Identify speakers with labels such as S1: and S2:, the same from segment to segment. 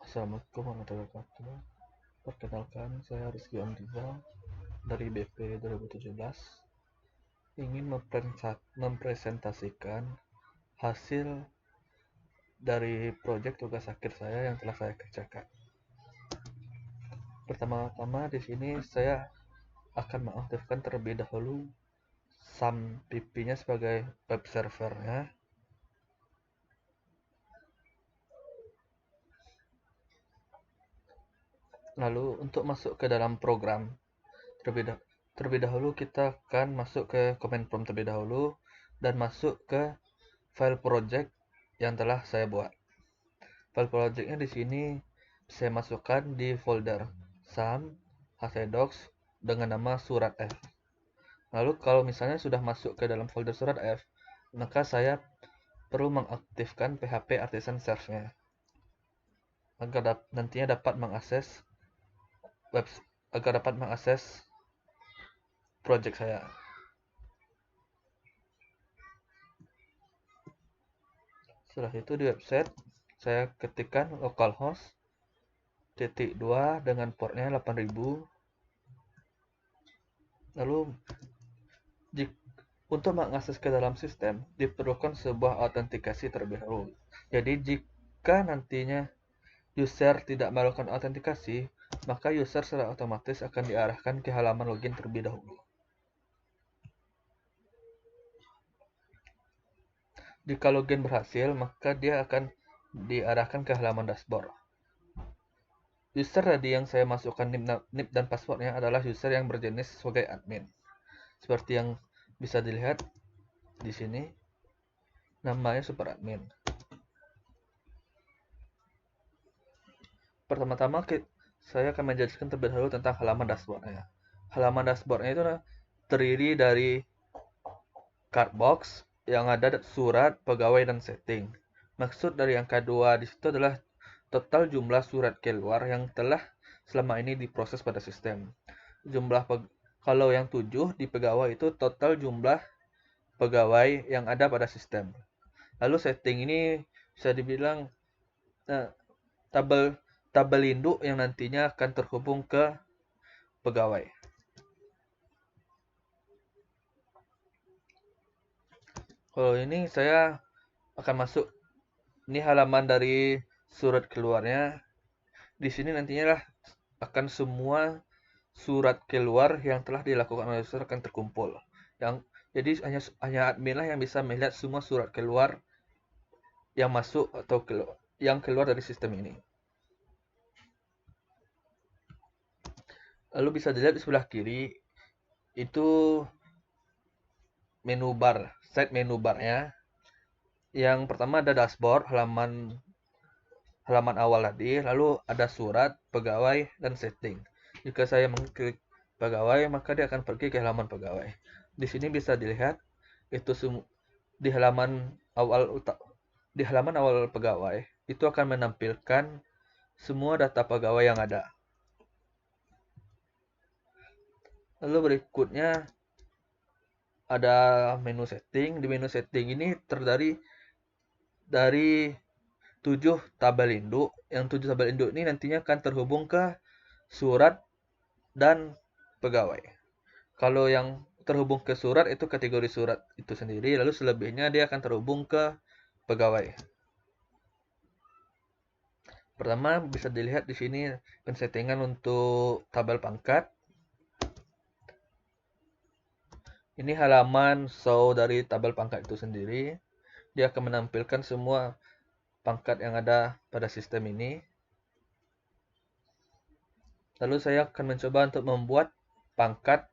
S1: Assalamualaikum warahmatullahi wabarakatuh. Perkenalkan, saya Rizky Omrizal dari BP 2017 ingin mempresentasikan hasil dari proyek tugas akhir saya yang telah saya kerjakan. Pertama-tama di sini saya akan mengaktifkan terlebih dahulu SAMPP-nya sebagai web servernya. Lalu untuk masuk ke dalam program terlebih dahulu kita akan masuk ke command prompt terlebih dahulu dan masuk ke file project yang telah saya buat. File projectnya di sini saya masukkan di folder SAM HCDocs dengan nama surat F. Lalu kalau misalnya sudah masuk ke dalam folder surat F, maka saya perlu mengaktifkan PHP Artisan Search-nya agar nantinya dapat mengakses project saya. Setelah itu di website saya ketikkan localhost .2 dengan portnya 8000. Lalu untuk mengakses ke dalam sistem diperlukan sebuah autentikasi terlebih dahulu. Jadi jika nantinya user tidak melakukan autentikasi, maka user secara otomatis akan diarahkan ke halaman login terlebih dahulu. Jika login berhasil, maka dia akan diarahkan ke halaman dashboard. User tadi yang saya masukkan NIP dan passwordnya adalah user yang berjenis sebagai admin. Seperti yang bisa dilihat di sini, namanya super admin. Pertama-tama saya akan menjelaskan terlebih dahulu tentang halaman dashboardnya. Halaman dashboardnya itu terdiri dari cardbox yang ada surat, pegawai, dan setting. Maksud dari angka 2 di situ adalah total jumlah surat keluar yang telah selama ini diproses pada sistem. Kalau yang 7 di pegawai itu total jumlah pegawai yang ada pada sistem. Lalu setting ini bisa dibilang tabel induk yang nantinya akan terhubung ke pegawai. Kalau ini saya akan masuk, ini halaman dari surat keluarnya. Di sini nantinya lah akan semua surat keluar yang telah dilakukan oleh user akan terkumpul. Jadi hanya admin lah yang bisa melihat semua surat keluar yang masuk atau yang keluar dari sistem ini. Lalu bisa dilihat di sebelah kiri itu menu bar, set menu barnya. Yang pertama ada dashboard, halaman awal tadi, lalu ada surat, pegawai, dan setting. Jika saya mengklik pegawai, maka dia akan pergi ke halaman pegawai. Di sini bisa dilihat itu di halaman awal pegawai itu akan menampilkan semua data pegawai yang ada. Lalu berikutnya ada menu setting. Di menu setting ini terdiri dari 7 tabel induk. Yang 7 tabel induk ini nantinya akan terhubung ke surat dan pegawai. Kalau yang terhubung ke surat itu kategori surat itu sendiri, lalu selebihnya dia akan terhubung ke pegawai. Pertama bisa dilihat di sini pensettingan untuk tabel pangkat. Ini halaman show dari tabel pangkat itu sendiri. Dia akan menampilkan semua pangkat yang ada pada sistem ini. Lalu saya akan mencoba untuk membuat pangkat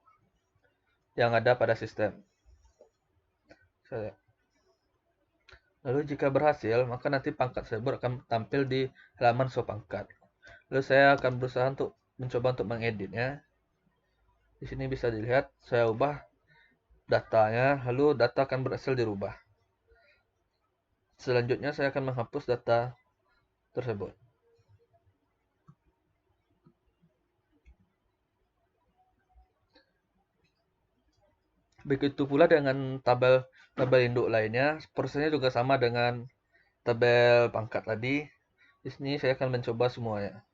S1: yang ada pada sistem. Lalu jika berhasil, maka nanti pangkat tersebut akan tampil di halaman show pangkat. Lalu saya akan berusaha untuk mencoba untuk mengeditnya. Di sini bisa dilihat saya ubah datanya, lalu data akan berhasil dirubah. Selanjutnya saya akan menghapus data tersebut. Begitu pula dengan tabel induk lainnya, prosesnya juga sama dengan tabel pangkat tadi. Di sini saya akan mencoba semuanya.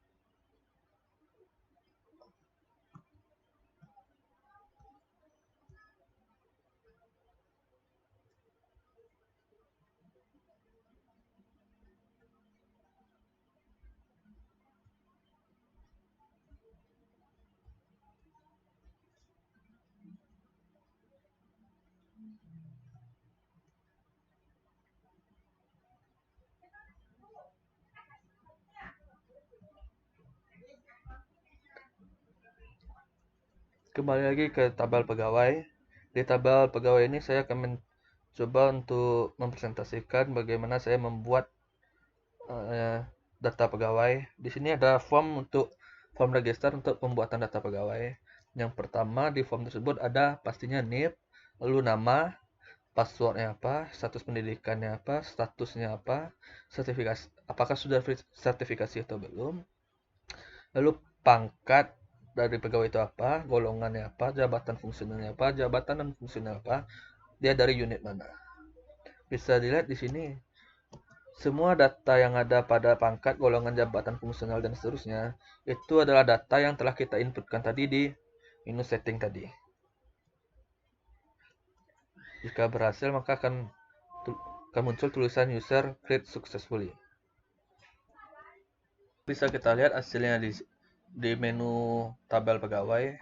S1: Kembali lagi ke tabel pegawai. Di tabel pegawai ini saya akan mencoba untuk mempresentasikan bagaimana saya membuat data pegawai. Di sini ada form register untuk pembuatan data pegawai. Yang pertama di form tersebut ada pastinya NIP, lalu nama, passwordnya apa, status pendidikannya apa, statusnya apa, sertifikasi, apakah sudah sertifikasi atau belum, lalu pangkat dari pegawai itu apa, golongannya apa, jabatan fungsionalnya apa, jabatan dan fungsional apa, dia dari unit mana. Bisa dilihat di sini semua data yang ada pada pangkat, golongan, jabatan fungsional dan seterusnya itu adalah data yang telah kita inputkan tadi di menu setting tadi. Jika berhasil maka akan muncul tulisan user create successfully. Bisa kita lihat hasilnya di menu tabel pegawai.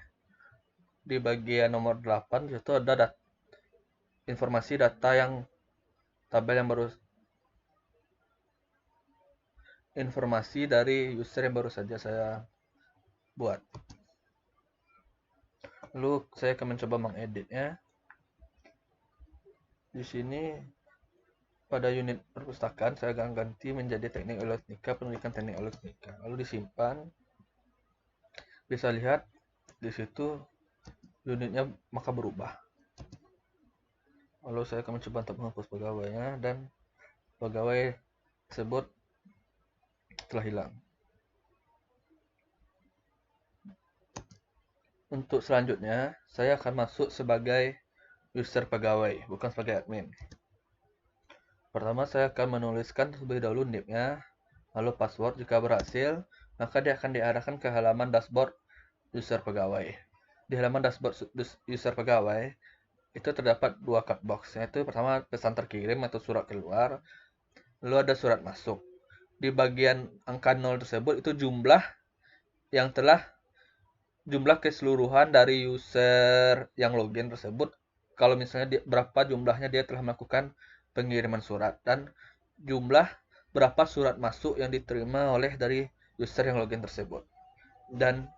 S1: Di bagian nomor 8 itu ada informasi data yang tabel yang baru, informasi dari user yang baru saja saya buat. Lalu saya akan mencoba mengeditnya. Di sini pada unit perpustakaan saya akan ganti menjadi teknik elektronika, pendidikan teknik elektronika. Lalu disimpan. Bisa lihat di situ unitnya maka berubah. Lalu saya akan mencoba untuk menghapus pegawainya dan pegawai tersebut telah hilang. Untuk selanjutnya, saya akan masuk sebagai user pegawai, bukan sebagai admin. Pertama, saya akan menuliskan terlebih dahulu NIP-nya, lalu password. Jika berhasil, maka dia akan diarahkan ke halaman dashboard user pegawai. Di halaman dashboard user pegawai, itu terdapat dua cut box, yaitu pertama pesan terkirim atau surat keluar, lalu ada surat masuk. Di bagian angka 0 tersebut, itu jumlah keseluruhan dari user yang login tersebut. Kalau misalnya berapa jumlahnya dia telah melakukan pengiriman surat, dan jumlah berapa surat masuk yang diterima oleh dari user yang login tersebut. Dan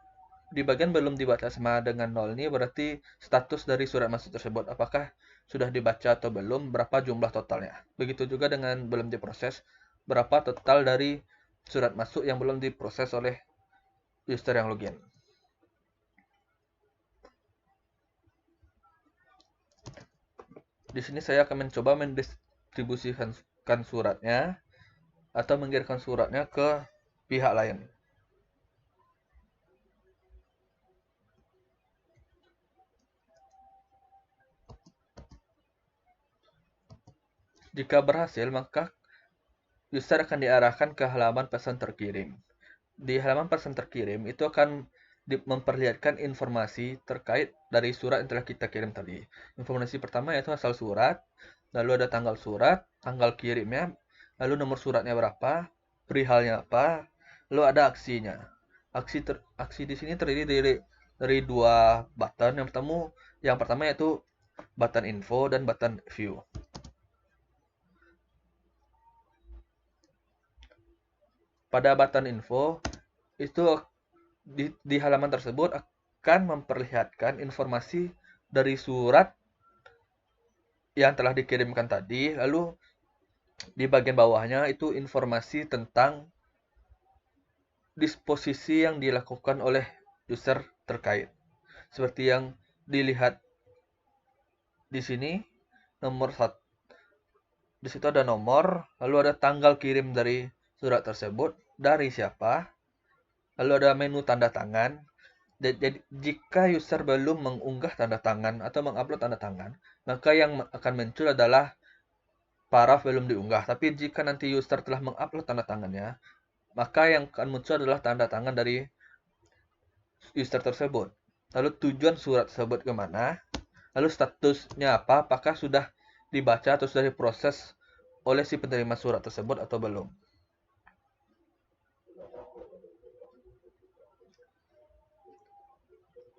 S1: di bagian belum dibaca sama dengan 0 ini berarti status dari surat masuk tersebut, apakah sudah dibaca atau belum, berapa jumlah totalnya. Begitu juga dengan belum diproses, berapa total dari surat masuk yang belum diproses oleh user yang login. Di sini saya akan mencoba mendistribusikan suratnya atau mengirimkan suratnya ke pihak lain. Jika berhasil, maka user akan diarahkan ke halaman pesan terkirim. Di halaman pesan terkirim itu akan memperlihatkan informasi terkait dari surat yang telah kita kirim tadi. Informasi pertama yaitu asal surat, lalu ada tanggal surat, tanggal kirimnya, lalu nomor suratnya berapa, perihalnya apa, lalu ada aksinya. Aksi di sini terdiri dari dua button. Yang pertama yaitu button info dan button view. Pada button info itu di halaman tersebut akan memperlihatkan informasi dari surat yang telah dikirimkan tadi, lalu di bagian bawahnya itu informasi tentang disposisi yang dilakukan oleh user terkait. Seperti yang dilihat di sini, nomor 1. Di situ ada nomor, lalu ada tanggal kirim dari surat tersebut, dari siapa, lalu ada menu tanda tangan. Jadi jika user belum mengunggah tanda tangan atau mengupload tanda tangan, maka yang akan muncul adalah paraf belum diunggah. Tapi jika nanti user telah mengupload tanda tangannya, maka yang akan muncul adalah tanda tangan dari user tersebut. Lalu tujuan surat tersebut kemana? Lalu statusnya apa? Apakah sudah dibaca atau sudah diproses oleh si penerima surat tersebut atau belum?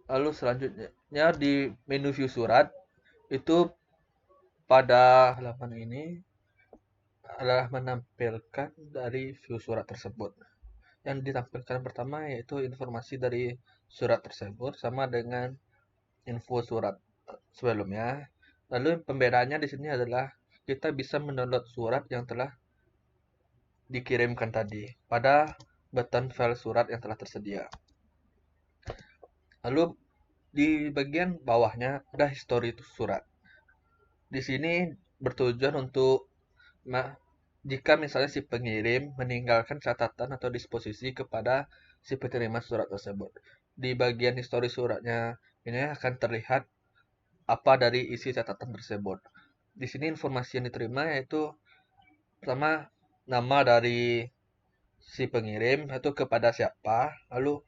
S1: Lalu selanjutnya di menu view surat, itu pada halaman ini adalah menampilkan dari view surat tersebut. Yang ditampilkan pertama yaitu informasi dari surat tersebut sama dengan info surat sebelumnya. Lalu pembedaannya di sini adalah kita bisa mendownload surat yang telah dikirimkan tadi pada button file surat yang telah tersedia. Lalu di bagian bawahnya ada history surat. Di sini bertujuan untuk jika misalnya si pengirim meninggalkan catatan atau disposisi kepada si penerima surat tersebut. Di bagian histori suratnya ini akan terlihat apa dari isi catatan tersebut. Di sini informasi yang diterima yaitu pertama nama dari si pengirim itu kepada siapa, lalu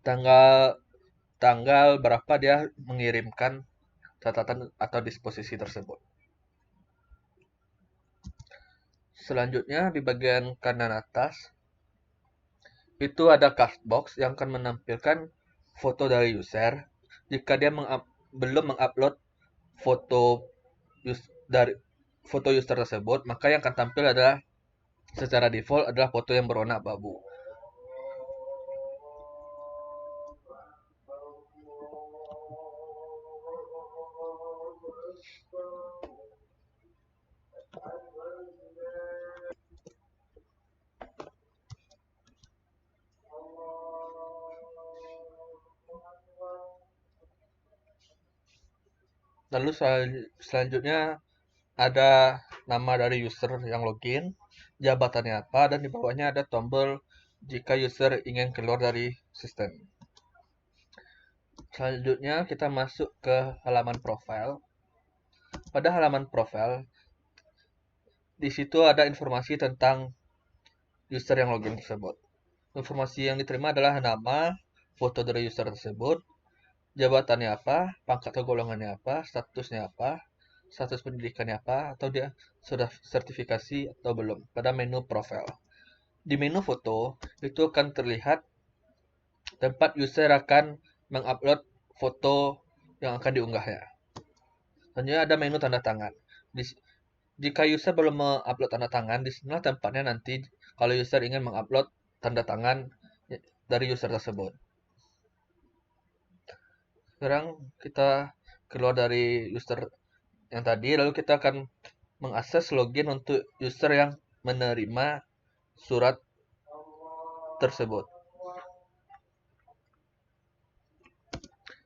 S1: tanggal tanggal berapa dia mengirimkan catatan atau disposisi tersebut. Selanjutnya di bagian kanan atas itu ada castbox yang akan menampilkan foto dari user. Jika dia belum mengupload foto dari foto user tersebut, maka yang akan tampil adalah secara default adalah foto yang berwarna abu-abu. Lalu selanjutnya ada nama dari user yang login, jabatannya apa, dan di bawahnya ada tombol jika user ingin keluar dari sistem. Selanjutnya kita masuk ke halaman profile. Pada halaman profile, di situ ada informasi tentang user yang login tersebut. Informasi yang diterima adalah nama, foto dari user tersebut, jabatannya apa, pangkat atau golongannya apa, statusnya apa, status pendidikannya apa, atau dia sudah sertifikasi atau belum pada menu profile. Di menu foto, itu akan terlihat tempat user akan mengupload foto yang akan diunggahnya. Selanjutnya ada menu tanda tangan. Jika user belum mengupload tanda tangan, di sinilah tempatnya nanti kalau user ingin mengupload tanda tangan dari user tersebut. Sekarang kita keluar dari user yang tadi, lalu kita akan mengakses login untuk user yang menerima surat tersebut.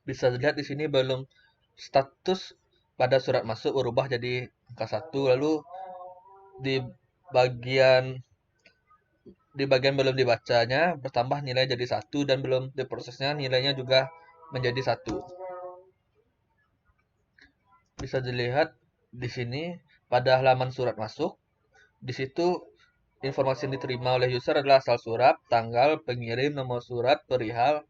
S1: Bisa dilihat di sini belum status pada surat masuk berubah jadi angka 1, lalu di bagian belum dibacanya bertambah nilai jadi 1 dan belum diprosesnya nilainya juga menjadi 1. Bisa dilihat di sini pada halaman surat masuk, di situ informasi yang diterima oleh user adalah asal surat, tanggal, pengirim, nomor surat, perihal,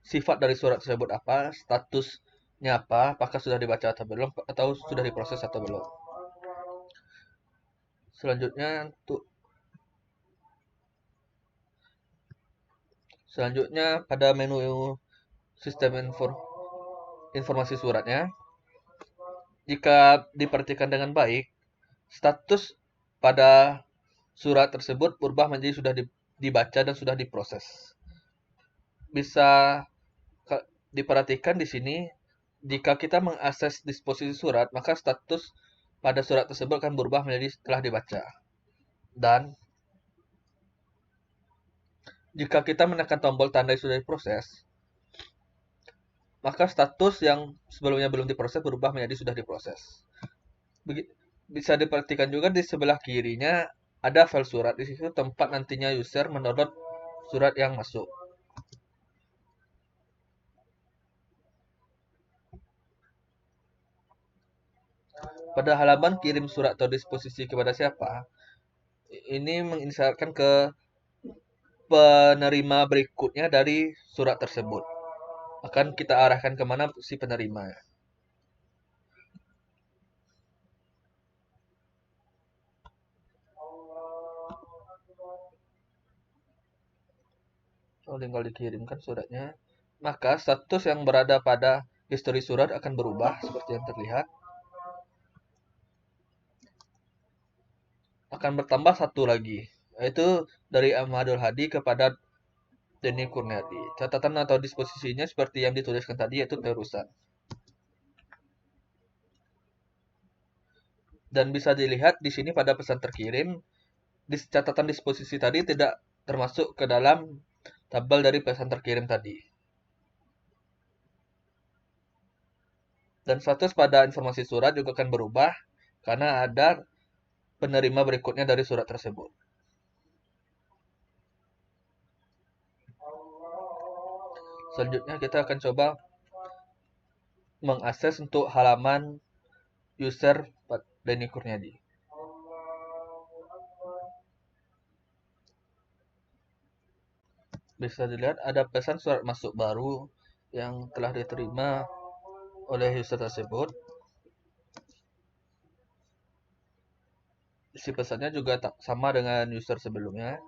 S1: sifat dari surat tersebut apa, statusnya apa, apakah sudah dibaca atau belum, atau sudah diproses atau belum. Selanjutnya pada menu sistem informasi suratnya, jika diperhatikan dengan baik, status pada surat tersebut berubah menjadi sudah dibaca dan sudah diproses. Bisa diperhatikan di sini, jika kita mengakses disposisi surat, maka status pada surat tersebut akan berubah menjadi telah dibaca. Dan jika kita menekan tombol tanda sudah diproses, maka status yang sebelumnya belum diproses berubah menjadi sudah diproses. Bisa diperhatikan juga di sebelah kirinya ada file surat. Di situ tempat nantinya user mendownload surat yang masuk. Pada halaman kirim surat atau disposisi kepada siapa, ini menginsertkan ke penerima berikutnya dari surat tersebut. Akan kita arahkan kemana si penerima. Tinggal dikirimkan suratnya. Maka status yang berada pada histori surat akan berubah seperti yang terlihat. Akan bertambah satu lagi, yaitu dari Ahmadul Hadi kepada Denny Kurniadi. Catatan atau disposisinya seperti yang dituliskan tadi, yaitu terusan. Dan bisa dilihat di sini pada pesan terkirim, di catatan disposisi tadi tidak termasuk ke dalam tabel dari pesan terkirim tadi. Dan status pada informasi surat juga akan berubah karena ada penerima berikutnya dari surat tersebut. Selanjutnya kita akan coba mengakses untuk halaman user Denny Kurniadi. Bisa dilihat ada pesan surat masuk baru yang telah diterima oleh user tersebut. Isi pesannya juga sama dengan user sebelumnya.